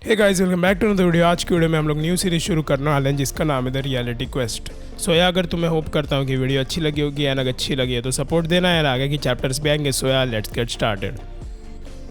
Hey guys, welcome back to the video. आज की video में हम लोग न्यू सीरीज शुरू करने वाले हैं जिसका नाम है द रियलिटी क्वेस्ट। सो या अगर तुम्हें होप करता हूँ कि वीडियो अच्छी लगी होगी या अगर अच्छी लगी है तो सपोर्ट देना है, आगे की चैप्टर्स भी आएंगे। सो या लेट्स गेट स्टार्टेड।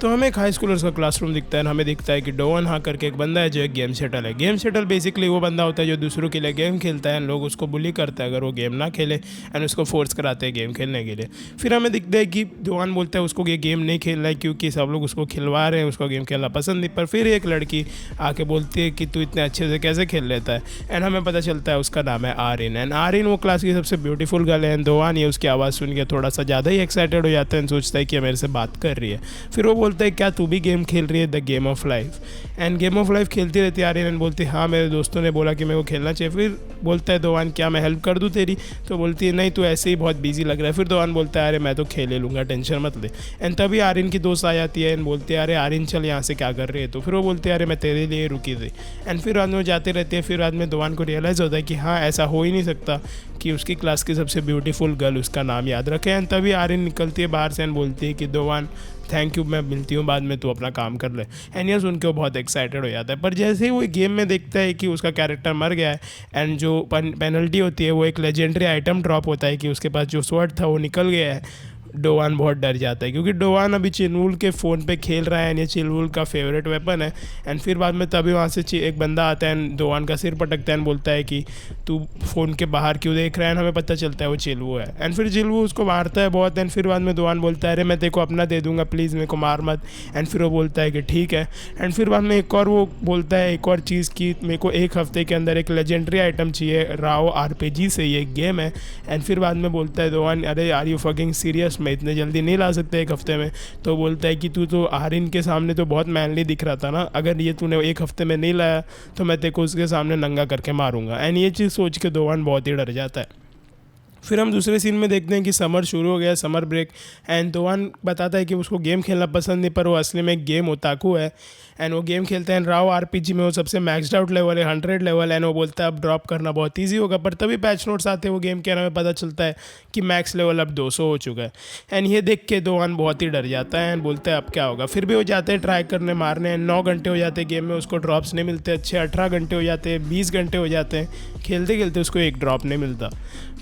तो हमें एक हाई स्कूलर्स का क्लासरूम दिखता है। हमें दिखता है कि डोवन हाँ करके एक बंदा है जो एक गेम सेटल है। गेम सेटल बेसिकली वो बंदा होता है जो दूसरों के लिए गेम खेलता है। लोग उसको बुली करते हैं अगर वो गेम ना खेले एंड उसको फोर्स कराते हैं गेम खेलने के लिए। फिर हमें दिखता है कि डोवन बोलता है उसको ये गेम नहीं खेलना है क्योंकि सब लोग उसको खिलवा रहे हैं, उसको गेम खेलना पसंद नहीं। पर फिर एक लड़की आके बोलती है कि तू इतने अच्छे से कैसे खेल लेता है, एंड हमें पता चलता है उसका नाम है आरिन। एंड आरिन वो क्लास की सबसे ब्यूटीफुल गर्ल है। एंड डोवन ये उसकी आवाज़ सुन के थोड़ा सा ज़्यादा ही एक्साइटेड हो जाता है एंड सोचता है कि मेरे से बात कर रही है। फिर वो बोलता है क्या तू भी गेम खेल रही है, the game of life. End game of life खेलती रहती है आर्यन। बोलती है हाँ मेरे दोस्तों ने बोला कि मेरे को खेलना चाहिए। फिर बोलता है दोवान क्या मैं हेल्प कर दूँ तेरी, तो बोलती है नहीं तू ऐसे ही बहुत बिजी लग रहा है। फिर दोवान बोलता है अरे मैं तो खेल ही लूँगा, टेंशन मत ले। एंड तभी आर्यन की दोस्त आ जाती है एंड बोलती है अरे आर्यन चल यहाँ से क्या कर रही है। तो फिर वो बोलती है अरे मैं तेरे लिए रुकी थी। एंड फिर बाद में वो जाते रहते हैं। फिर बाद में दोवान को रियलाइज़ होता है कि हाँ ऐसा हो ही नहीं सकता कि उसकी क्लास की सबसे ब्यूटीफुल गर्ल उसका नाम याद रखे। एंड तभी आर्यन निकलती है बाहर से एंड बोलती है कि दोवान थैंक यू, मैं मिलती हूँ बाद में, तू अपना काम कर ले। एंड ये सुन के वो बहुत एक्साइटेड हो जाता है। पर जैसे ही वो गेम में देखता है कि उसका कैरेक्टर मर गया है एंड जो पेनल्टी होती है वो एक लेजेंडरी आइटम ड्रॉप होता है कि उसके पास जो स्वॉर्ड था वो निकल गया है, डोवान बहुत डर जाता है क्योंकि डोवान अभी चिलवुल के फ़ोन पे खेल रहा है। ये चिलवुल का फेवरेट वेपन है। एंड फिर बाद में तभी वहाँ से एक बंदा आता है एंड डोवान का सिर पटकता है एंड बोलता है कि तू फ़ोन के बाहर क्यों देख रहा है। हमें पता चलता है वो चिलवू है। एंड फिर चिलवू उसको मारता है बहुत। एंड फिर बाद में डोवान बोलता है अरे मैं तेरे को अपना दे दूँगा, प्लीज़ मेरे को मार मत। एंड फिर वो बोलता है कि ठीक है। एंड फिर बाद में एक और वो बोलता है एक और चीज़ की मेरे को एक हफ्ते के अंदर एक लेजेंडरी आइटम चाहिए राव RPG से, ये गेम है। एंड फिर बाद में बोलता है डोवान अरे आर यू फकिंग सीरियस, मैं इतने जल्दी नहीं ला सकते एक हफ्ते में। तो बोलता है कि तू तो आरिन के सामने तो बहुत मैनली दिख रहा था ना, अगर ये तूने एक हफ्ते में नहीं लाया तो मैं तेरे को उसके सामने नंगा करके मारूंगा। एंड ये चीज़ सोच के डोवान बहुत ही डर जाता है। फिर हम दूसरे सीन में देखते हैं कि समर शुरू हो गया है, समर ब्रेक। एंड डोवान बताता है कि उसको गेम खेलना पसंद नहीं पर वो असली में एक गेम ओताकू है। एंड वो गेम खेलते हैं राव RPG में, वो सबसे मैक्सड आउट लेवल है 100 लेवल। एंड वो बोलता है अब ड्रॉप करना बहुत ईजी होगा। पर तभी पैच नोट्स आते हैं वो गेम के, हमें पता चलता है कि मैक्स लेवल अब 200 हो चुका है। एंड ये देख के डोवान बहुत ही डर जाता है एंड बोलता है अब क्या होगा। फिर भी वो जाते हैं ट्राई करने मारने। 9 घंटे हो जाते हैं गेम में, उसको ड्रॉप्स नहीं मिलते अच्छे। 18 घंटे हो जाते हैं, 20 घंटे हो जाते हैं, खेलते खेलते उसको एक ड्रॉप नहीं मिलता।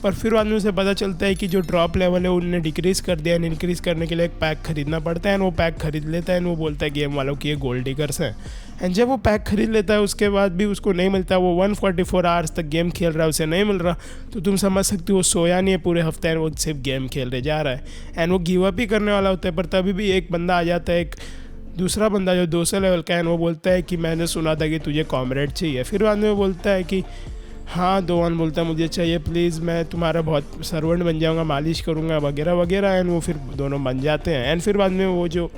पर फिर बाद में उसे पता चलता है कि जो ड्रॉप लेवल है उन्होंने डिक्रीज़ कर दिया। इंक्रीज़ करने के लिए एक पैक खरीदना पड़ता है। एंड वो पैक खरीद लेता है एंड वो बोलता है गेम वालों की ये गोल्ड डिगर्स हैं। एंड जब वो पैक खरीद लेता है उसके बाद भी उसको नहीं मिलता। वो 144 आवर्स तक गेम खेल रहा है, उसे नहीं मिल रहा। तो तुम समझ सकते हो वो सोया नहीं है पूरे हफ्ते एंड वो सिर्फ गेम खेलने जा रहा है। एंड वो गिव अप ही करने वाला होता है। पर तभी भी एक बंदा आ जाता है, एक दूसरा बंदा जो 200 लेवल का है। वो बोलता है कि मैंने सुना था कि तुझे कॉमरेड चाहिए। फिर बाद में वो बोलता है कि हाँ डोवान बोलता है मुझे चाहिए प्लीज़, मैं तुम्हारा बहुत सर्वेंट बन जाऊँगा, मालिश करूँगा वगैरह वगैरह। एंड वो फिर दोनों बन जाते हैं। एंड फिर बाद में वो जो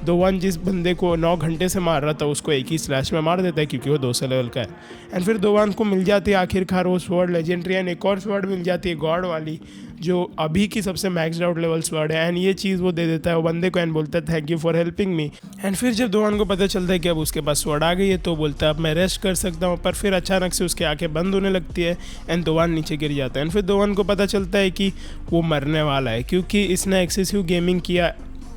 डोवान जिस बंदे को 9 घंटे से मार रहा था उसको एक ही स्लैश में मार देता है क्योंकि वो 200 लेवल का है। एंड फिर डोवान को मिल जाती है आखिरकार वो स्वॉर्ड लेजेंडरी। एंड एक और स्वॉर्ड मिल जाती है गॉड वाली जो अभी की सबसे मैक्सड आउट लेवल स्वॉर्ड है। एंड ये चीज़ वो दे देता है वो बंदे को एंड बोलता है thank you for helping me. And फिर जब डोवान को पता चलता है कि अब उसके पास स्वॉर्ड आ गई है तो बोलता है अब मैं रेस्ट कर सकता हूँ। पर फिर अचानक से उसकी आंखें बंद होने लगती है एंड डोवान नीचे गिर जाता है। एंड फिर डोवान को पता चलता है कि वो मरने वाला है क्योंकि इसने एक्सेसिव गेमिंग किया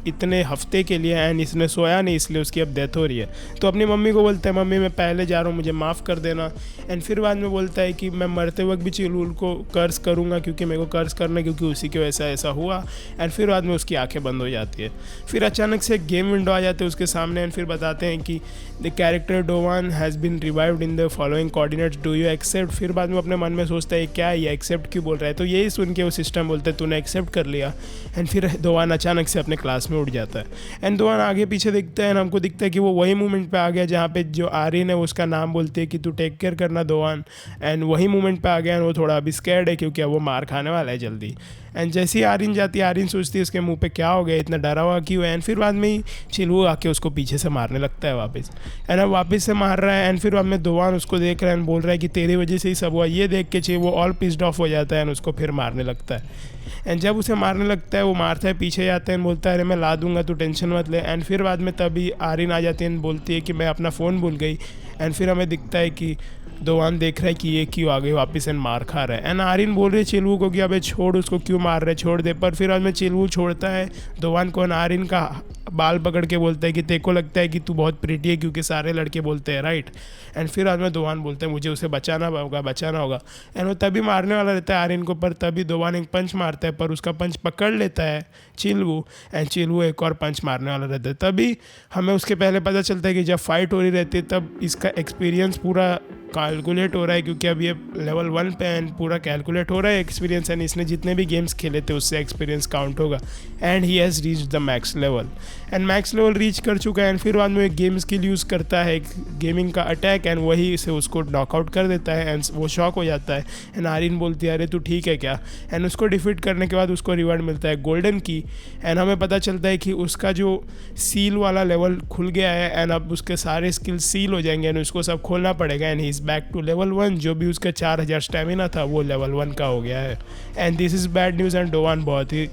इतने हफ्ते के लिए एंड इसने सोया नहीं, इसलिए उसकी अब डेथ हो रही है। तो अपनी मम्मी को बोलता है मम्मी मैं पहले जा रहा हूँ, मुझे माफ़ कर देना। एंड फिर बाद में बोलता है कि मैं मरते वक्त भी चिलवुल को कर्ज करूँगा क्योंकि मेरे को कर्ज करना क्योंकि उसी के वैसा ऐसा हुआ। एंड फिर बाद में उसकी आंखें बंद हो जाती है। फिर अचानक से एक गेम विंडो आ जाती है उसके सामने। एंड फिर बताते हैं कि the character Dovan has been revived in the following coordinates, do you accept. फिर बाद में अपने मन में सोचता है क्या ये एक्सेप्ट क्यों बोल रहा है। तो यही सुन के वो सिस्टम बोलता है तूने एक्सेप्ट कर लिया। एंड फिर डोवान अचानक से अपने क्लास में उठ जाता है। एंड डोवान आगे पीछे देखता है एंड हमको दिखता है कि वो वही मोमेंट पे आ गया जहाँ पे जो आरिन है उसका नाम बोलती है कि तू टेक केयर करना डोवान। एंड वही मोमेंट पे आ गया एंड वो थोड़ा अभी स्कैर्ड है क्योंकि अब वो मार खाने वाला है जल्दी। एंड जैसे ही आरिन जाती है आरिन सोचती है उसके मुंह पे क्या हो गया, इतना डरा हुआ क्यों है। एंड फिर बाद में ही चिलवू आके उसको पीछे से मारने लगता है वापस। एंड अब वापस से मार रहा है। एंड फिर बाद में डोवान उसको देख रहा है एंड बोल रहा है कि तेरी वजह से ही सब हुआ। ये देख के वो ऑल पिस्ड ऑफ हो जाता है एंड उसको फिर मारने लगता है। एंड जब उसे मारने लगता है वो मारता है पीछे जाता है एंड बोलता है अरे मैं ला दूंगा तू टेंशन मत ले। एंड फिर बाद में तभी आरिन आ जाती है एंड बोलती है कि मैं अपना फ़ोन भूल गई। एंड फिर हमें दिखता है कि दोवान देख रहा है कि ये क्यों आ गई वापस एंड मार खा रहा है। एंड आर्यन बोल रहे चिलवू को कि अबे छोड़ उसको, क्यों मार रहे, छोड़ दे। पर फिर बाद में चिलवू छोड़ता है दोवान को, आर्यन का बाल पकड़ के बोलता है कि तेरे को लगता है कि तू बहुत प्रिटी है क्योंकि सारे लड़के बोलते हैं, राइट। एंड फिर बाद में दोवान बोलता है मुझे उसे बचाना होगा। एंड वो तभी मारने वाला रहता है आर्यन को, पर तभी दोवान एक पंच मारता है, पर उसका पंच पकड़ लेता है चिलवू। एंड चिलवू एक और पंच मारने वाला रहता है। तभी हमें उसके पहले पता चलता है कि जब फाइट हो रही रहती है तब इसका एक्सपीरियंस पूरा कैलकुलेट हो रहा है, क्योंकि अब ये लेवल 1 पे एंड पूरा कैलकुलेट हो रहा है एक्सपीरियंस। एंड इसने जितने भी गेम्स खेले थे उससे एक्सपीरियंस काउंट होगा। And he has reach the max level, and max level reach कर चुका है। एंड फिर बाद में एक गेम स्किल यूज़ करता है, गेमिंग का अटैक, एंड वही से उसको नॉकआउट कर देता है। एंड वो शॉक हो जाता है। एंड आर्यन बोलती है अरे तू ठीक है क्या। एंड उसको डिफीट करने के बाद उसको रिवार्ड मिलता है गोल्डन की। एंड हमें पता चलता है कि उसका जो सील वाला लेवल खुल गया है, एंड अब उसके सारे स्किल्स सील हो जाएंगे, एंड उसको सब खोलना पड़ेगा। And he is back to level 1, जो भी उसका 4000 स्टेमिना था वो लेवल 1 का हो गया है। And this is bad news. And Dovan बहुत ही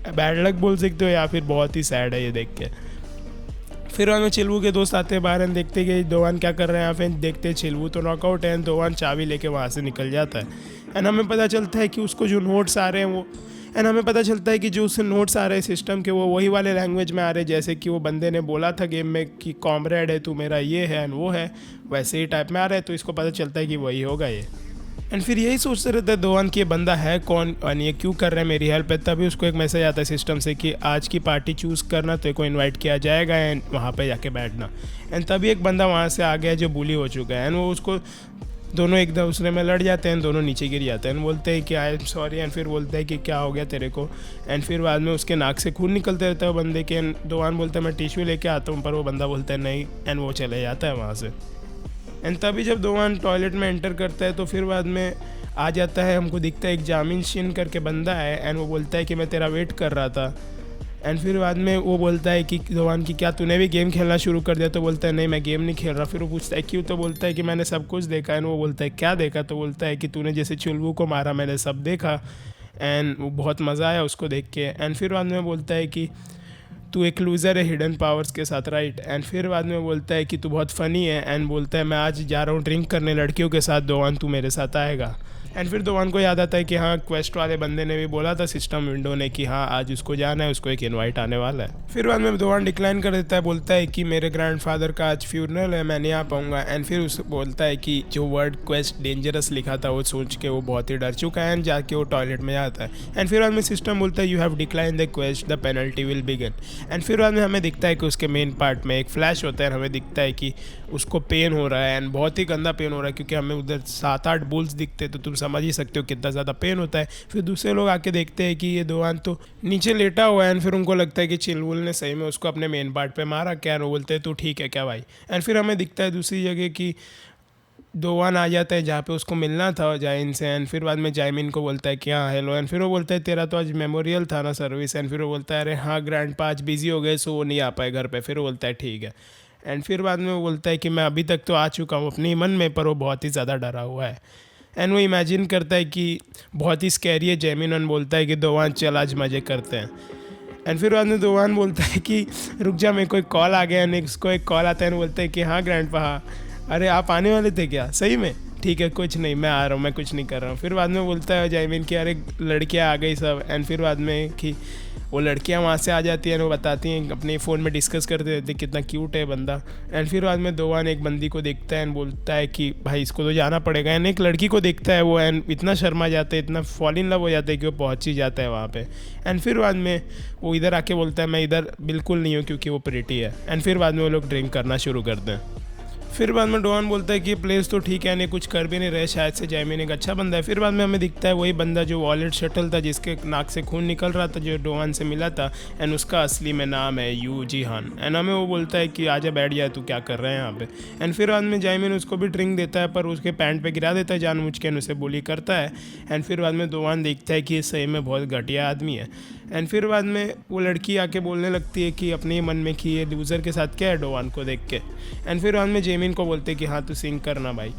बैड लक बोल सकते हो या फिर बहुत ही सैड है ये देख के। फिर हमें चिलवू के दोस्त आते हैं बाहर, एंड देखते कि दोवान क्या कर रहे हैं यहाँ पे। देखते हैं चिलवू तो नॉकआउट है, एंड दोवान चाबी लेके वहाँ से निकल जाता है। एंड हमें पता चलता है कि उसको जो नोट्स आ रहे हैं वो, एंड हमें पता चलता है कि जो उससे नोट्स आ रहे हैं सिस्टम के वो वही वाले लैंग्वेज में आ रहे हैं जैसे कि वो बंदे ने बोला था गेम में कि कॉमरेड है तू मेरा, ये है एंड वो है, वैसे ही टाइप में आ रहा है। तो इसको पता चलता है कि वही होगा ये। एंड फिर यही सोचते रहते हैं दोवान कि ये बंदा है कौन और ये क्यों कर रहा है मेरी हेल्प है। तभी उसको एक मैसेज आता है सिस्टम से कि आज की पार्टी चूज़ करना, तो को इनवाइट किया जाएगा एंड वहाँ पे जाके बैठना। एंड तभी एक बंदा वहाँ से आ गया जो बुली हो चुका है, एंड वो उसको दोनों एक दूसरे में लड़ जाते हैं, दोनों नीचे गिर जाते हैं। एंड बोलते हैं कि आई एम सॉरी। एंड फिर बोलते हैं कि क्या हो गया तेरे को। एंड फिर बाद में उसके नाक से खून निकलते रहता है बंदे के। एंड दोवान बोलता है मैं टिश्यू लेके आता हूँ, पर वो बंदा बोलता है नहीं, एंड वो चले जाता है वहाँ से। एंड तभी जब दोवान टॉयलेट में एंटर करता है तो फिर बाद में आ जाता है, हमको दिखता है एक जामिन शिन करके बंदा है। एंड वो बोलता है कि मैं तेरा वेट कर रहा था। एंड फिर बाद में वो बोलता है कि दोवान की क्या तूने भी गेम खेलना शुरू कर दिया। तो बोलता है नहीं मैं गेम नहीं खेल रहा। फिर वो पूछता है क्यों। तो बोलता है कि मैंने सब कुछ देखा। एंड वो बोलता है क्या देखा। तो बोलता है कि तूने जैसे चिलवू को मारा मैंने सब देखा, एंड वो बहुत मज़ा आया उसको देख के। एंड फिर बाद में बोलता है कि तू एक लूज़र है हिडन पावर्स के साथ, राइट। एंड फिर बाद में बोलता है कि तू बहुत फ़नी है, एंड बोलता है मैं आज जा रहा हूँ ड्रिंक करने लड़कियों के साथ, दोवान तू मेरे साथ आएगा। एंड फिर दोवान को याद आता है कि हाँ क्वेस्ट वाले बंदे ने भी बोला था सिस्टम विंडो ने कि हाँ आज उसको जाना है, उसको एक इनवाइट आने वाला है। फिर बाद में दोवान डिक्लाइन कर देता है, बोलता है कि मेरे ग्रैंडफादर का आज फ्यूनरल है, मैं नहीं आ पाऊँगा। एंड फिर उस बोलता है कि जो वर्ड क्वेस्ट डेंजरस लिखा था वो सोच के वो बहुत ही डर चुका है, एंड जाके वो टॉयलेट में जाता है। एंड फिर बाद में सिस्टम बोलता है you have decline the quest, the penalty will begin. And फिर बाद में हमें दिखता है कि उसके मेन पार्ट में एक फ्लैश होता है, हमें दिखता है कि उसको पेन हो रहा है, एंड बहुत ही गंदा पेन हो रहा है, क्योंकि हमें उधर 7-8 बुल्स दिखते हैं, तो तुम समझ ही सकते हो कितना ज़्यादा पेन होता है। फिर दूसरे लोग आके देखते हैं कि ये दोवान तो नीचे लेटा हुआ है, एंड फिर उनको लगता है कि चिलवुल ने सही में उसको अपने मेन पार्ट पे मारा क्या। वो बोलते हैं तू ठीक है क्या भाई। एंड फिर हमें दिखता है दूसरी जगह कि दोवान आ जाता है जहाँ पे उसको मिलना था जाइन से। एंड फिर बाद में जाइमिन को बोलता है कि हाँ हेलो। एंड फिर वो बोलता है तेरा तो आज मेमोरियल था ना सर्विस। एंड फिर वो बोलता है अरे हाँ ग्रैंडपा आज बिजी हो गए सो वो नहीं आ पाए घर पे। फिर वो बोलता है ठीक है। एंड फिर बाद में वो बोलता है कि मैं अभी तक तो आ चुका हूँ अपने मन में, पर वो बहुत ही ज़्यादा डरा हुआ है। एंड वो इमेजिन करता है कि बहुत ही स्कैरी है जैमिन। बोलता है कि दोवान चल आज मज़े करते हैं। एंड फिर बाद में दोवान बोलता है कि रुक जा मेरे को एक कॉल आ गया। एंड उसको एक कॉल आता है, बोलता है कि हाँ ग्रैंडपा हाँ, अरे आप आने वाले थे क्या सही में, ठीक है कुछ नहीं मैं आ रहा हूँ, मैं कुछ नहीं कर रहा हूँ। फिर बाद में बोलता है जैमिन कि अरे लड़कियाँ आ गई सब। एंड फिर बाद में कि वो लड़कियाँ वहाँ से आ जाती हैं, वो बताती हैं अपने फ़ोन में डिस्कस करते रहते कितना क्यूट है बंदा। एंड फिर बाद में दोवान एक बंदी को देखता है एंड बोलता है कि भाई इसको तो जाना पड़ेगा। एंड एक लड़की को देखता है वो, एंड इतना शर्मा जाता है, इतना फॉल इन लव हो जाता है कि वो पहुँच ही जाता है वहाँ पे। एंड फिर बाद में वो इधर आके बोलता है मैं इधर बिल्कुल नहीं हूँ क्योंकि वो प्रिटी है। एंड फिर बाद में वो लोग ड्रिंक करना शुरू करते हैं। फिर बाद में डोवान बोलता है कि प्लेस तो ठीक है, नहीं कुछ कर भी नहीं रहे, शायद से जैमिन एक अच्छा बंदा है। फिर बाद में हमें दिखता है वही बंदा जो वॉलेट शटल था जिसके नाक से खून निकल रहा था, जो डोवान से मिला था, एंड उसका असली में नाम है यू जिहान। एंड हमें वो बोलता है कि आजा बैठ जाए, तू क्या कर रहा है यहाँ पे। एंड फिर बाद में जैमिन उसको भी ड्रिंक देता है पर उसके पैंट पे गिरा देता है जानबूझ के, उसे बुली करता है। एंड फिर बाद में डोवान देखता है कि ये सही में बहुत घटिया आदमी है। एंड फिर बाद में वो लड़की आके बोलने लगती है कि अपने मन में कि ये लूज़र के साथ क्या है डोवान को देख के। एंड फिर बाद में जेमिन को बोलते हैं कि हाँ तू सिंग करना भाई।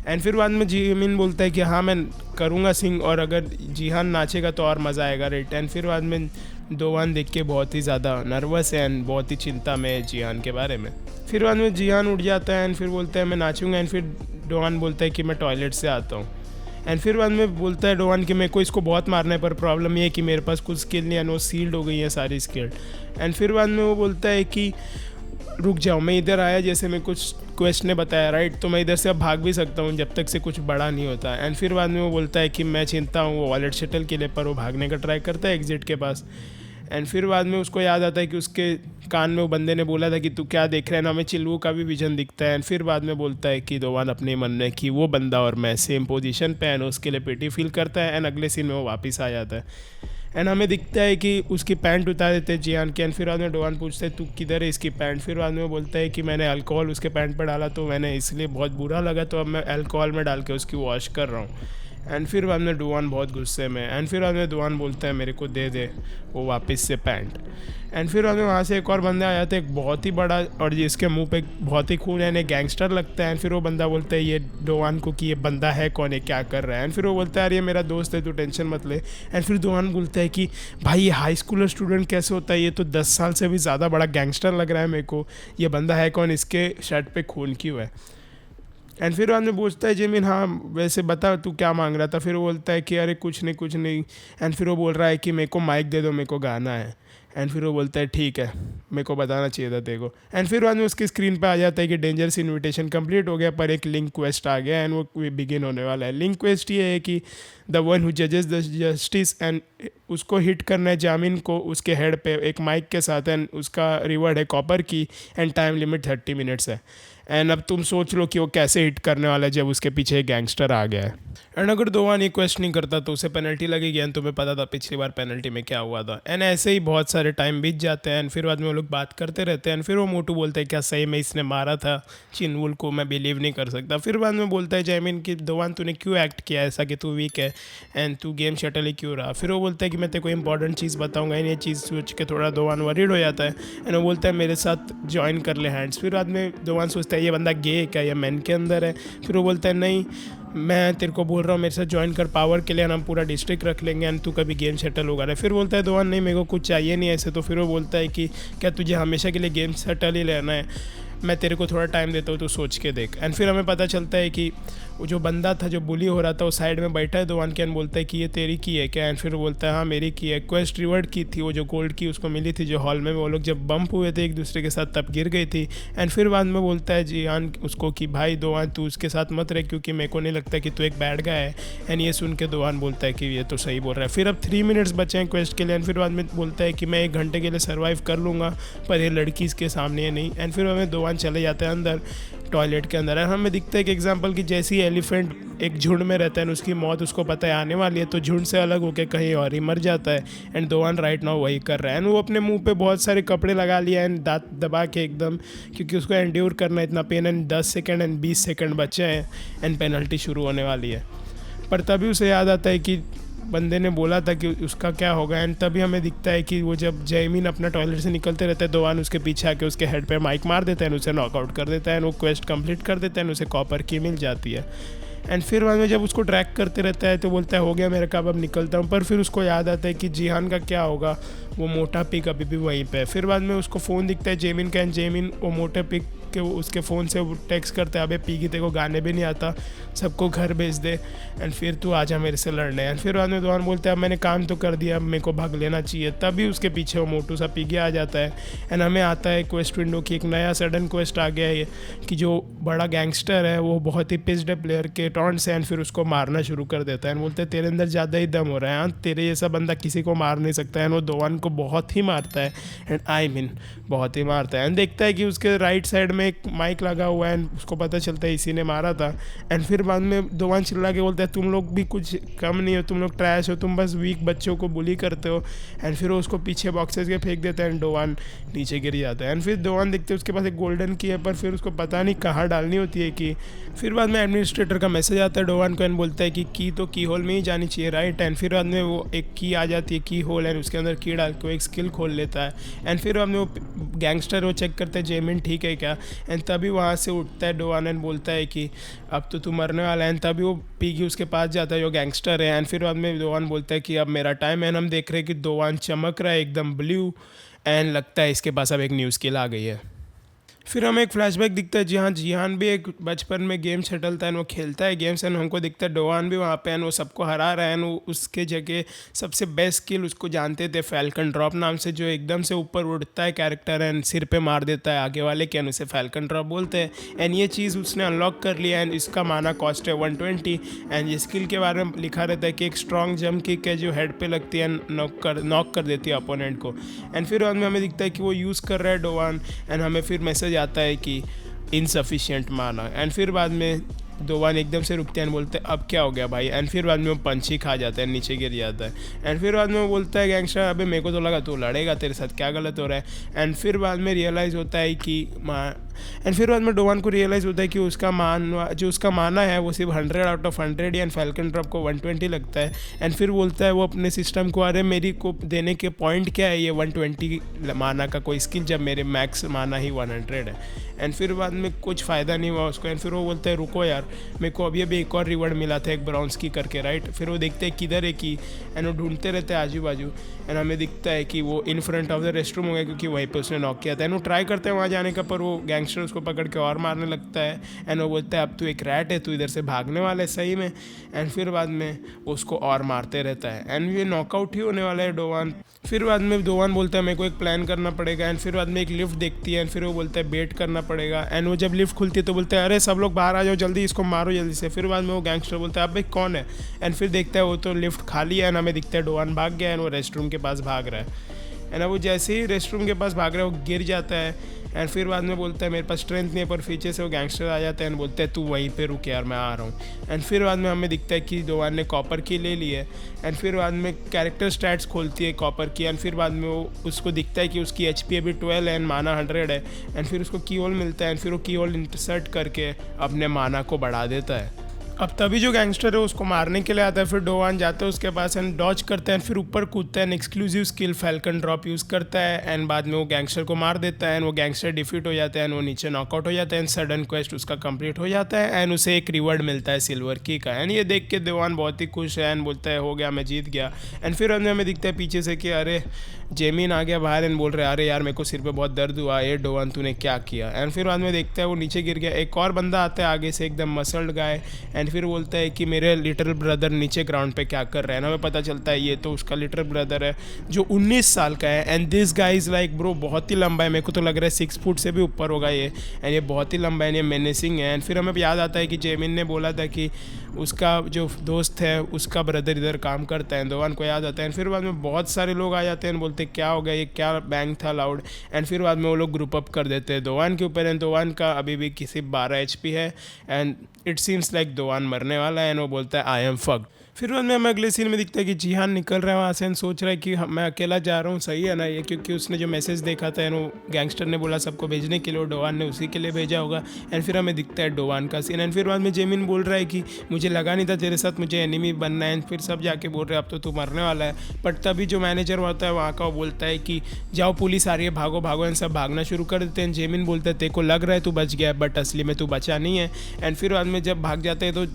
एंड फिर बाद में जेमिन बोलता है कि हाँ मैं करूँगा सिंग, और अगर जिहान नाचेगा तो और मज़ा आएगा राइट। एंड फिर बाद में डोवान देख के बहुत ही ज़्यादा नर्वस है एंड बहुत ही चिंता में है जिहान के बारे में। फिर बाद में जिहान उठ जाता है एंड फिर बोलता है मैं नाचूंगा। एंड फिर डोवान बोलता है कि मैं टॉयलेट से आता हूँ। एंड फिर बाद में बोलता है डोवान कि मेरे को इसको बहुत मारना है, पर प्रॉब्लम ये है कि मेरे पास कुछ स्किल नहीं है, वो सील्ड हो गई है सारी स्किल। एंड फिर बाद में वो बोलता है कि रुक जाओ, मैं इधर आया जैसे मैं कुछ क्वेस्ट ने बताया राइट, तो मैं इधर से अब भाग भी सकता हूँ जब तक से कुछ बड़ा नहीं होता। एंड फिर बाद में वो बोलता है कि मैं चिंता हूँ वो वॉलेट शटल के लिए, पर वो भागने का ट्राई करता है एग्जिट के पास। एंड फिर बाद में उसको याद आता है कि उसके कान में वो बंदे ने बोला था कि तू क्या देख रहा है ना, हमें चिल्लू का भी विजन दिखता है। एंड फिर बाद में बोलता है कि डोवान अपने मन में कि वो बंदा और मैं सेम पोजीशन पे है, उसके लिए पेटी फील करता है। एंड अगले सीन में वो वापस आ जाता है एंड हमें दिखता है कि उसकी पैंट उतार देते हैं जियान के। एंड फिर बाद में डोवान पूछता है तू किधर है इसकी पैंट। फिर बाद में वो बोलता है कि मैंने अल्कोहल उसके पैंट पर डाला तो मैंने इसलिए बहुत बुरा लगा, तो अब मैं अल्कोहल में डाल के उसकी वॉश कर रहा हूँ। एंड फिर बाद में डोवान बहुत गुस्से में। एंड फिर बाद में डोवान बोलता है मेरे को दे दे वो वापस से पैंट। एंड फिर बाद में वहाँ से एक और बंदा आ जाता है, एक बहुत ही बड़ा, और जिसके मुंह पे बहुत ही खून है, गैंगस्टर लगता है। एंड फिर वो बंदा बोलता है ये डोवान को कि ये बंदा है कौन है, क्या कर रहा है। एंड फिर वो बोलता है यार ये मेरा दोस्त है, तू टेंशन मत ले। एंड फिर डोवान बोलता है कि भाई ये हाई स्कूलर स्टूडेंट कैसे होता है, ये तो 10 साल से भी ज़्यादा बड़ा गैंगस्टर लग रहा है मेरे को, ये बंदा है कौन, इसके शर्ट पे खून क्यों है। एंड फिर बाद में पूछता है जेमिन हाँ वैसे बता तू क्या मांग रहा था। फिर वो बोलता है कि अरे कुछ नहीं कुछ नहीं। एंड फिर वो बोल रहा है कि मेरे को माइक दे दो, मेरे को गाना है। एंड फिर वो बोलता है ठीक है, मेरे को बताना चाहिए था तेरे को। एंड फिर बाद में उसकी स्क्रीन पे आ जाता है कि डेंजरस इनविटेशन कंप्लीट हो गया, पर एक लिंक क्वेस्ट आ गया एंड वो बिगिन होने वाला है। लिंक क्वेस्ट ये है कि द वन हु जजेस द जस्टिस, एंड उसको हिट करना है जामिन को उसके हेड पे एक माइक के साथ। एंड उसका रिवॉर्ड है कॉपर की एंड टाइम लिमिट 30 मिनट्स है। एंड अब तुम सोच लो कि वो कैसे हिट करने वाला है जब उसके पीछे एक गैंगस्टर आ गया है। एंड अगर डोवान ये क्वेस्ट नहीं करता तो उसे पेनल्टी लगेगी। एंड तुम्हें पता था पिछली बार पेनल्टी में क्या हुआ था। एंड ऐसे ही बहुत सारे टाइम बीत जाते हैं। एंड फिर बाद में वो लोग बात करते रहते हैं। एंड फिर वो मोटू बोलता है क्या सही में इसने मारा था चिनवुल को, मैं बिलीव नहीं कर सकता। फिर बाद में बोलता है जैमिन कि डोवान तूने क्यों एक्ट किया ऐसा कि तू वीक है एंड तू गेम शटल ही क्यों रहा। फिर वो बोलता है कि मैं तेरे को इंपॉर्टेंट चीज़ बताऊंगा। एंड ये चीज़ सोच के थोड़ा डोवान वरीड हो जाता है। एंड वो बोलता है मेरे साथ ज्वाइन कर ले हैंड्स। फिर बाद में डोवान सोचता है ये बंदा गे क्या, या मैन के अंदर है। फिर वो बोलता है नहीं मैं तेरे को बोल रहा हूँ मेरे साथ ज्वाइन कर पावर के लिए, हम पूरा डिस्ट्रिक्ट रख लेंगे एंड तू कभी गेम शटल होगा। फिर बोलता है डोवान नहीं मेरे को कुछ चाहिए नहीं ऐसे। तो फिर वो बोलता है कि क्या तुझे हमेशा के लिए गेम शटल ही लेना है, मैं तेरे को थोड़ा टाइम देता हूँ तो सोच के देख। एंड फिर हमें पता चलता है कि वो जो बंदा था जो बुली हो रहा था वो साइड में बैठा है डोवान के। एंड बोलता है कि ये तेरी की है क्या। एंड फिर बोलता है हाँ मेरी की है, क्वेस्ट रिवर्ड की थी वो जो गोल्ड की उसको मिली थी जो हॉल में वो लोग जब बम्प हुए थे एक दूसरे के साथ तब गिर गई थी। एंड फिर बाद में बोलता है जियान उसको कि भाई डोवान तू उसके साथ मत रहे क्योंकि मेरे को नहीं लगता कि तू एक बैड गाय है। एंड ये सुन के डोवान बोलता है कि ये तो सही बोल रहा है। फिर अब 3 मिनट्स बचे हैं क्वेस्ट के लिए। एंड फिर बाद में बोलता है कि मैं 1 घंटे के लिए सर्वाइव कर लूँगा, पर ये लड़की इसके सामने है नहीं। एंड फिर हमें डोवान चले जाते हैं अंदर टॉयलेट के अंदर। एंड हमें दिखता है कि एग्जांपल कि जैसे ही एलिफेंट एक झुंड में रहता है उसकी मौत उसको पता है आने वाली है, तो झुंड से अलग होकर कहीं और ही मर जाता है। एंड डोवान राइट नाउ वही कर रहा है। एंड वो अपने मुंह पे बहुत सारे कपड़े लगा लिया एंड दांत दबा के एकदम, क्योंकि उसको एंड्योर करना इतना pain. And 10 second and 20 second बचे हैं एंड पेनल्टी शुरू होने वाली है। पर तभी उसे याद आता है कि बंदे ने बोला था कि उसका क्या होगा। एंड तभी हमें दिखता है कि वो जब जैमिन अपना टॉयलेट से निकलते रहते हैं डोवान उसके पीछे आके उसके हेड पे माइक मार देता है, उसे नॉकआउट कर देता है। वो क्वेस्ट कंप्लीट कर देता है, उसे कॉपर की मिल जाती है। एंड फिर बाद में जब उसको ट्रैक करते रहता है तो बोलता है हो गया मेरा काम, अब निकलता हूँ। पर फिर उसको याद आता है कि जिहान का क्या होगा, वो मोटा पिक अभी भी वहीं पे है। फिर बाद में उसको फ़ोन दिखता है जेमिन का। एंड जेमिन वो मोटे पिक के उसके फ़ोन से टेक्स्ट करता है अबे पीगी तेरे को गाने भी नहीं आता, सबको घर भेज दे एंड फिर तू आजा मेरे से लड़ने। एंड फिर बाद में डोवान बोलता है अब मैंने काम तो कर दिया, अब मेरे को भाग लेना चाहिए। तभी उसके पीछे वो मोटू सा पीगी आ जाता है। एंड हमें आता है क्वेस्ट विंडो की एक नया सडन क्वेस्ट आ गया है कि जो बड़ा गैंगस्टर है वो बहुत ही पिस्ड है प्लेयर के टॉन्ट से। एंड फिर उसको मारना शुरू कर देता है। एंड बोलते हैं तेरे अंदर ज़्यादा ही दम हो रहा है, हाँ तेरे जैसा बंदा किसी को मार नहीं सकता है। एंड वो डोवान को बहुत ही मारता है एंड आई मीन बहुत ही मारता है। एंड देखता है कि उसके राइट साइड में एक माइक लगा हुआ है एंड उसको पता चलता है इसी ने मारा था। एंड फिर बाद में डोवान चिल्ला के बोलता है तुम लोग भी कुछ कम नहीं हो, तुम लोग ट्रैश हो, तुम बस वीक बच्चों को बुली करते हो। एंड फिर वो उसको पीछे बॉक्सेस के फेंक देता है एंड डोवान नीचे गिर जाता है। एंड फिर डोवान देखते हैं उसके पास एक गोल्डन की है, पर फिर उसको पता नहीं कहाँ डालनी होती है की। फिर बाद में एडमिनिस्ट्रेटर का मैसेज आता है डोवान को एंड बोलता है कि की तो की होल में ही जानी चाहिए राइट। एंड फिर बाद में वो एक की आ जाती है की होल एंड उसके अंदर की डाल के वो एक स्किल खोल लेता है। एंड फिर बाद में वो गैंगस्टर वो चेक करता है जेमिन ठीक है क्या। एंड तभी वहाँ से उठता है डोवान एंड बोलता है कि अब तो तू मरने वाला है। एंड तभी वो पीगी उसके पास जाता है जो गैंगस्टर है। एंड फिर बाद में डोवान बोलता है कि अब मेरा टाइम है। हम देख रहे हैं कि डोवान चमक रहा है एकदम ब्लू एंड लगता है इसके पास अब एक न्यू स्किल आ गई है। फिर हमें एक फ्लैशबैक दिखता है जहाँ जिहान भी एक बचपन में गेम सेटलता है, वो खेलता है गेम्स एंड हमको दिखता है डोवान भी वहाँ पे है, वो सबको हरा रहा है। वो उसके जगह सबसे बेस्ट स्किल उसको जानते थे फैल्कन ड्रॉप नाम से, जो एकदम से ऊपर उड़ता है कैरेक्टर एंड सिर पे मार देता है आगे वाले के, उसे फैल्कन ड्रॉप बोलते हैं। एंड ये चीज़ उसने अनलॉक कर लिया एंड इसका माना कॉस्ट है 120। एंड ये स्किल के बारे में लिखा रहता है कि एक स्ट्रॉन्ग जंप किक है जो हेड पे लगती है, नॉक कर देती है अपोनेंट को। एंड फिर बाद में हमें दिखता है कि वो यूज़ कर रहा है डोवान एंड हमें फिर मैसेज आता है कि इनसफिशिएंट माना। एंड फिर बाद में डोवान एकदम से रुकते हैं, बोलते हैं अब क्या हो गया भाई। एंड फिर बाद में वो पंछी खा जाता है, नीचे गिर जाता है। एंड फिर बाद में वो बोलता है गैंगस्टर अबे मेरे को तो लगा तू लड़ेगा, तेरे साथ क्या गलत हो रहा है। एंड फिर बाद में रियलाइज़ होता है कि फिर बाद में डोवान को रियलाइज़ होता है कि उसका माना है वो सिर्फ 100 out of 100 and falcon drop को 120 लगता है। एंड फिर बोलता है वो अपने सिस्टम को, अरे मेरी को देने के पॉइंट क्या है ये 120 माना का कोई स्किल जब मेरे मैक्स माना ही 100 है। एंड फिर बाद में कुछ फ़ायदा नहीं हुआ उसको। एंड फिर वो बोलता है रुको यार, मेरे को अभी एक और रिवॉर्ड मिला था एक ब्राउन्स की करके, राइट। फिर वो देखते हैं किधर है की एंड वो ढूंढते रहते हैं आजू बाजू। एंड हमें दिखता है कि वो in front of the rest room हो गया क्योंकि वहीं पे उसने नॉक किया था। एंड वो ट्राई करते हैं वहाँ जाने का, पर वो गैंगस्टर उसको पकड़ के और मारने लगता है। एंड वो बोलता है अब तू एक रैट है, तू इधर से भागने वाला है सही में। एंड फिर बाद में उसको और मारते रहता है एंड ये नॉकआउट ही होने वाला है डोवान। फिर बाद में डोवान बोलता है मेरे को एक प्लान करना पड़ेगा। एंड फिर बाद में एक लिफ्ट देखती है एंड फिर वो बोलता है बेट करना पड़ेगा। एंड वो जब लिफ्ट खुलती है तो बोलते हैं अरे सब लोग बाहर आ जाओ जल्दी, इसको मारो जल्दी से। फिर बाद में वो गैंगस्टर बोलता है अब भाई कौन है। एंड फिर देखता है वो तो लिफ्ट खाली है एंड हमें दिखता है डोवान भाग गया एंड वो रेस्ट रूम के पास भाग रहा है। एंड वो जैसे ही रेस्ट रूम के पास भाग रहा है वो गिर जाता है। एंड फिर बाद में बोलता है मेरे पास स्ट्रेंथ नहीं है, पर पीछे से वो गैंगस्टर आ जाता है एंड बोलते हैं तू वहीं पे रुक यार मैं आ रहा हूँ। एंड फिर बाद में हमें दिखता है कि डोवान ने कॉपर की ले ली है। एंड फिर बाद में कैरेक्टर स्टैट्स खोलती है कॉपर की। एंड फिर बाद में वो उसको दिखता है कि उसकी HP अभी 12 है एंड माना 100 है। एंड फिर उसको की होल मिलता है एंड फिर वो की होल इंटरसेप्ट करके अपने माना को बढ़ा देता है। अब तभी जो गैंगस्टर है उसको मारने के लिए आता है। फिर डोवान जाता है उसके पास एंड डॉज करता है, फिर ऊपर कूदता है and exclusive skill falcon drop use करता है। एंड बाद में वो गैंगस्टर को मार देता है एंड वो गैंगस्टर डिफीट हो जाता है एंड वो नीचे नॉकआउट हो जाता है एंड सडन क्वेस्ट उसका कंप्लीट हो जाता है एंड उसे एक रिवॉर्ड मिलता है सिल्वर की का। एंड ये देख के डोवान बहुत ही खुश है एंड बोलता है हो गया मैं जीत गया। एंड फिर हमें दिखता है पीछे से कि अरे जेमिन आ गया बाहर एंड बोल रहे अरे यार मेरे को सिर पे बहुत दर्द हुआ, ये डोवान तूने क्या किया। एंड फिर बाद में देखता है वो नीचे गिर गया। एक और बंदा आता है आगे से एकदम मसल्ड गाय एंड फिर बोलता है कि मेरे लिटिल ब्रदर नीचे ग्राउंड पे क्या कर रहे हैं। हमें पता चलता है ये तो उसका लिटिल ब्रदर है जो 19 साल का है। And this guy is like bro बहुत ही लंबा है, मेरे को तो लग रहा है 6 फुट से भी ऊपर होगा ये। एंड ये बहुत ही लंबा है, ये मेनेसिंग है। एंड फिर हमें याद आता है कि जेमिन ने बोला था कि उसका जो दोस्त है उसका ब्रदर इधर काम करता है, डोवान को याद आता है। फिर बाद में बहुत सारे लोग आ जाते हैं, बोलते क्या हो गया, ये क्या बैंग था लाउड। एंड फिर बाद में वो लोग ग्रुप अप कर देते हैं डोवान के ऊपर। एंड डोवान का अभी भी किसी 12 HP है एंड इट सीम्स लाइक डोवान मरने वाला है एंड वो बोलता है आई एम फक्ड। फिर बाद में हमें अगले सीन में दिखता है कि जिहान निकल रहा है वहाँ से एंड सोच रहा है कि मैं अकेला जा रहा हूँ, सही है ना ये, क्योंकि उसने जो मैसेज देखा था वो गैंगस्टर ने बोला सबको भेजने के लिए, डोवान ने उसी के लिए भेजा होगा। एंड फिर हमें दिखता है डोवान का सीन। एंड फिर बाद में जेमिन बोल रहा है कि मुझे लगा नहीं था तेरे साथ मुझे एनिमी बनना है। एंड फिर सब जाके बोल रहे हैं अब तो तू मरने वाला है। बट तभी जो मैनेजर होता है वहाँ का वो बोलता है कि जाओ पुलिस आ रही है, भागो भागो। एंड सब भागना शुरू कर देते हैं। जेमिन बोलता है तेरे को लग रहा है तू बच गया बट असली में तू बचा नहीं है। एंड फिर बाद में जब भाग जाते हैं तो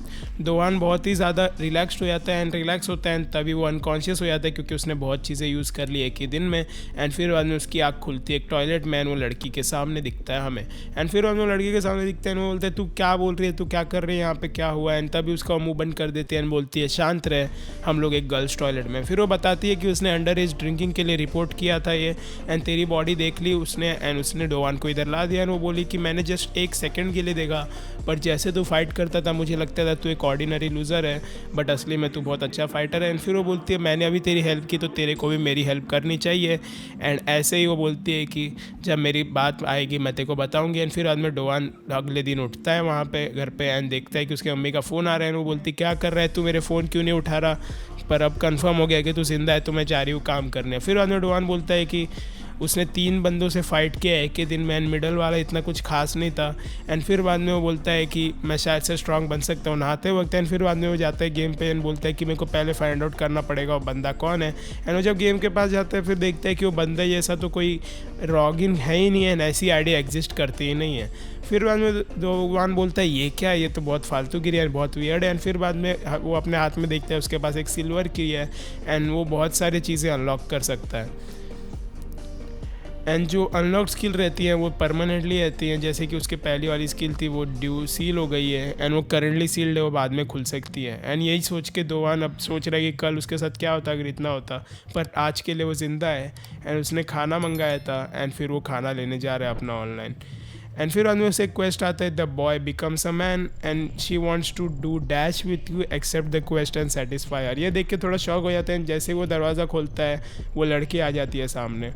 डोवान बहुत ही ज़्यादा रिलैक्सड हो जाता है एंड रिलैक्स होता है। तभी वो अनकॉन्शियस हो जाता है क्योंकि उसने बहुत चीज़ें यूज़ कर ली एक ही दिन में। एंड फिर बाद में उसकी आँख खुलती है एक टॉयलेट में, वो लड़की के सामने दिखता है हमें। एंड फिर बाद में लड़की के सामने दिखता है, वो बोलते हैं तू क्या बोल रही है, तू क्या कर रही है यहाँ पे, क्या हुआ। एंड तभी उसका मुंह बंद कर देती है एंड बोलती है शांत रहे, हम लोग एक गर्ल्स टॉयलेट में। फिर वो बताती है कि उसने अंडर एज ड्रिंकिंग के लिए रिपोर्ट किया था ये एंड तेरी बॉडी देख ली उसने। एंड उसने डोवान को इधर ला दिया एंड वो बोली कि मैंने जस्ट 1 सेकेंड के लिए देखा, पर जैसे तू फाइट करता था मुझे लगता था तू एक ऑर्डिनरी लूज़र है बट असली में तू बहुत अच्छा फाइटर है। एंड फिर वो बोलती है मैंने अभी तेरी हेल्प की तो तेरे को भी मेरी हेल्प करनी चाहिए। एंड ऐसे ही वो बोलती है कि जब मेरी बात आएगी मैं तेरे को बताऊंगी। एंड फिर बाद में डोवान अगले दिन उठता है वहाँ पे घर पे एंड देखता है कि उसके मम्मी का फ़ोन आ रहा है। वो बोलती क्या कर रहा है तू, मेरे फ़ोन क्यों नहीं उठा रहा, पर अब कंफर्म हो गया कि तू जिंदा है तो मैं जा रही हूँ काम करने। फिर बाद में डोवान बोलता है कि उसने 3 बंदों से फाइट किया एक ही दिन में एंड मिडल वाला इतना कुछ खास नहीं था। एंड फिर बाद में वो बोलता है कि मैं शायद से स्ट्रांग बन सकता हूँ नहाते वक्त। एंड फिर बाद में वो जाता है गेम पे एंड बोलता है कि मेरे को पहले फाइंड आउट करना पड़ेगा वो बंदा कौन है। एंड वो जब गेम के पास जाता है फिर देखता है कि वो बंदा जैसा तो कोई लॉगिन है ही नहीं है, ऐसी आईडी एग्जिस्ट करती ही नहीं है। फिर बाद में डोवान बोलता है ये क्या है, ये तो बहुत फालतू गिरी है, बहुत वियर्ड है। एंड फिर बाद में वो अपने हाथ में देखता है उसके पास एक सिल्वर की है एंड वो बहुत सारी चीज़ें अनलॉक कर सकता है। एंड जो अनलॉक्ड स्किल रहती हैं वो परमानेंटली रहती हैं, जैसे कि उसके पहली वाली स्किल थी वो ड्यू सील हो गई है एंड वो करंटली सील्ड है, वो बाद में खुल सकती है। एंड यही सोच के दोवान अब सोच रहा है कि कल उसके साथ क्या होता अगर इतना होता, पर आज के लिए वो ज़िंदा है एंड उसने खाना मंगाया था एंड फिर वो खाना लेने जा रहा है अपना ऑनलाइन। एंड फिर बाद में उसे क्वेस्ट आता है the boy becomes a man and she wants to do dash with you accept the quest and satisfy her. ये देख के थोड़ा शॉक हो जाते हैं, जैसे वो दरवाज़ा खोलता है वो लड़की आ जाती है सामने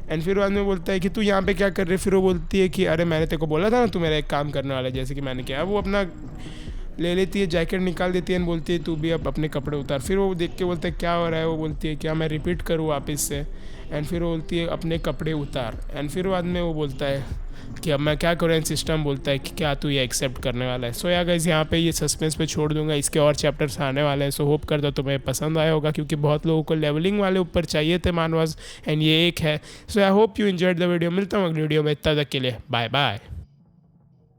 एंड फिर बाद में बोलता है कि तू यहाँ पे क्या कर रही है। फिर वो बोलती है कि अरे मैंने तेरे को बोला था ना तू मेरा एक काम करने वाला है, जैसे कि मैंने किया। वो अपना ले लेती है, जैकेट निकाल देती है एंड बोलती है तू भी अब अपने कपड़े उतार। फिर वो देख के बोलता है क्या हो रहा है, वो बोलती है क्या मैं रिपीट करूँ वापस से, एंड फिर वो बोलती है अपने कपड़े उतार। एंड फिर बाद में वो बोलता है कि अब मैं क्या करूँ, एंड सिस्टम बोलता है कि क्या तू ये एक्सेप्ट करने वाला है। सो या गाइस यहाँ पे ये सस्पेंस पे छोड़ दूंगा, इसके और चैप्टर्स आने वाले हैं। सो होप करता तुम्हें पसंद आया होगा, क्योंकि बहुत लोगों को लेवलिंग वाले ऊपर चाहिए थे मानवास एंड ये एक है। So I hope you enjoyed the video. मिलता हूँ अगली वीडियो में, तब तक के लिए बाय बाय।